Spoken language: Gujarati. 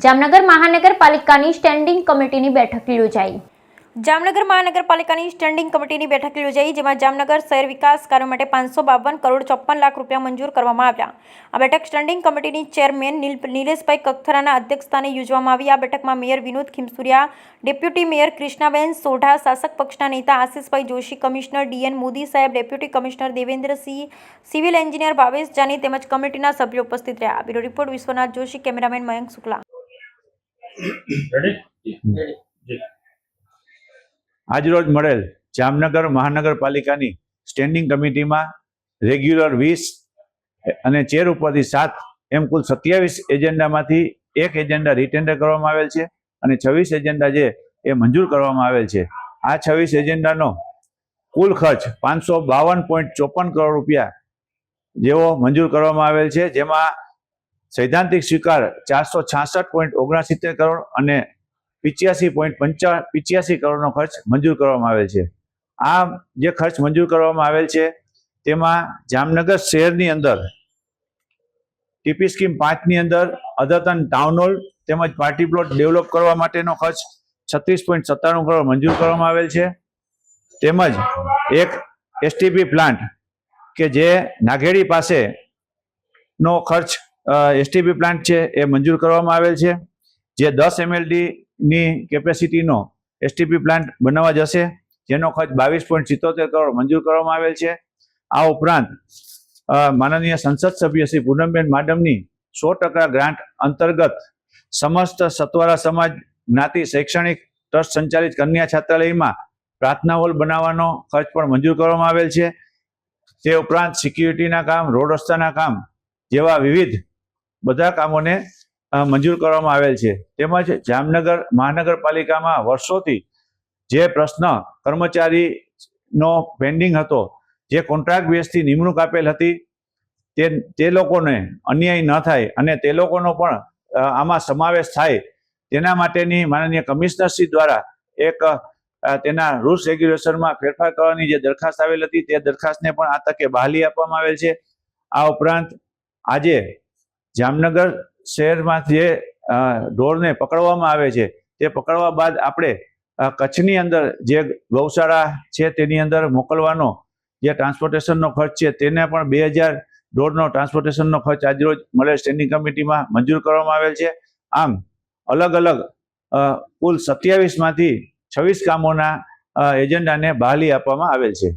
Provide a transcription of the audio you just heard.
જામનગર મહાનગરપાલિકાની સ્ટેન્ડિંગ કમિટીની બેઠક યોજાઈ. જામનગર મહાનગરપાલિકાની સ્ટેન્ડિંગ કમિટીની બેઠક યોજાઈ, જેમાં જામનગર શહેર વિકાસ કાર્યો માટે 552 કરોડ 54 લાખ રૂપિયા મંજૂર કરવામાં આવ્યા. આ બેઠક સ્ટેન્ડિંગ કમિટીની ચેરમેન નિલેશભાઈ કગથરાના અધ્યક્ષસ્થાને યોજવામાં આવી. આ બેઠકમાં mayor Vinod Khimsuriya, deputy mayor Krishnaben Sodha, શાસક પક્ષના નેતા આશિષભાઈ જોશી, કમિશનર ડીએન મોદી સાહેબ, deputy commissioner Devendrasinh, civil engineer Bhavesh Jani તેમજ કમિટીના સભ્યો ઉપસ્થિત રહ્યા. Bureau report Vishwanath Joshi, cameraman Mayank Shukla. આજરોજ મળેલ જામનગર મહાનગરપાલિકાની સ્ટેન્ડિંગ કમિટીમાં રેગ્યુલર 20 અને ચેર ઉપરથી 7 એમ કુલ 27 એજન્ડામાંથી એક એજન્ડા રીટેન્ડર કરવામાં આવેલ છે અને 26 એજન્ડા જે એ મંજૂર કરવામાં આવેલ છે. આ 26 એજન્ડાનો કુલ ખર્ચ 552.54 કરોડ રૂપિયા જેવો મંજૂર કરવામાં આવેલ છે, જેમાં સૈદ્ધાંતિક સ્વીકાર 466.69 કરોડ અને 85.85 કરોડનો ખર્ચ મંજૂર કરવામાં આવેલ છે. આ જે ખર્ચ મંજૂર કરવામાં આવેલ છે તેમાં જામનગર શહેરની અંદર ટીપી સ્કીમ 5 ની અંદર અદ્યતન ટાઉન હોલ તેમજ પાર્ટી પ્લોટ ડેવલપ કરવા માટેનો ખર્ચ 36.97 કરોડ મંજૂર કરવામાં આવેલ છે. તેમજ એક એસટીપી પ્લાન્ટ કે જે નાઘેડી પાસે નો ખર્ચ એસટીપી પ્લાન્ટ છે એ મંજૂર કરવામાં આવેલ છે, જે 10 MLD ની કેપેસિટીનો એસટીપી પ્લાન્ટ બનાવવા જશે, જેનો ખર્ચ 22.77 કરોડ મંજૂર કરવામાં આવેલ છે. આ ઉપરાંત માનનીય સંસદ સભ્ય શ્રી પૂનમબેન માડમની 100% ગ્રાન્ટ અંતર્ગત સમસ્ત સતવારા સમાજ જ્ઞાતિ શૈક્ષણિક ટ્રસ્ટ સંચાલિત કન્યા છાત્રાલયમાં પ્રાર્થના હોલ બનાવવાનો ખર્ચ પણ મંજૂર કરવામાં આવેલ છે. તે ઉપરાંત સિક્યુરિટીના કામ, રોડ રસ્તાના કામ જેવા વિવિધ બધા કામોને મંજૂર કરવામાં આવેલ છે. તેમજ જામનગર મહાનગરપાલિકામાં વર્ષોથી જે પ્રશ્ન કર્મચારીનો પેન્ડિંગ હતો, જે કોન્ટ્રાક્ટ બેઝથી નિમણૂક આપેલ હતી, તે લોકોને અન્યાય ન થાય અને તે લોકોનો પણ આમાં સમાવેશ થાય તેના માટેની માનનીય કમિશનરશ્રી દ્વારા એક તેના રૂલ્સ રેગ્યુલેશનમાં ફેરફાર કરવાની જે દરખાસ્ત આવેલ હતી તે દરખાસ્તને પણ આ તકે બહાલી આપવામાં આવેલ છે. આ ઉપરાંત આજે જામનગર શહેરમાં જે ઢોરને પકડવામાં આવે છે તે પકડવા બાદ આપણે કચ્છની અંદર જે ગૌશાળા છે તેની અંદર મોકલવાનો જે ટ્રાન્સપોર્ટેશનનો ખર્ચ છે તેને પણ 2000 ઢોરનો ટ્રાન્સપોર્ટેશનનો ખર્ચ આજરોજ મળેલ સ્ટેન્ડિંગ કમિટીમાં મંજૂર કરવામાં આવેલ છે. આમ અલગ અલગ કુલ 27 માંથી 26 કામોના એજન્ડાને બહાલી આપવામાં આવેલ છે.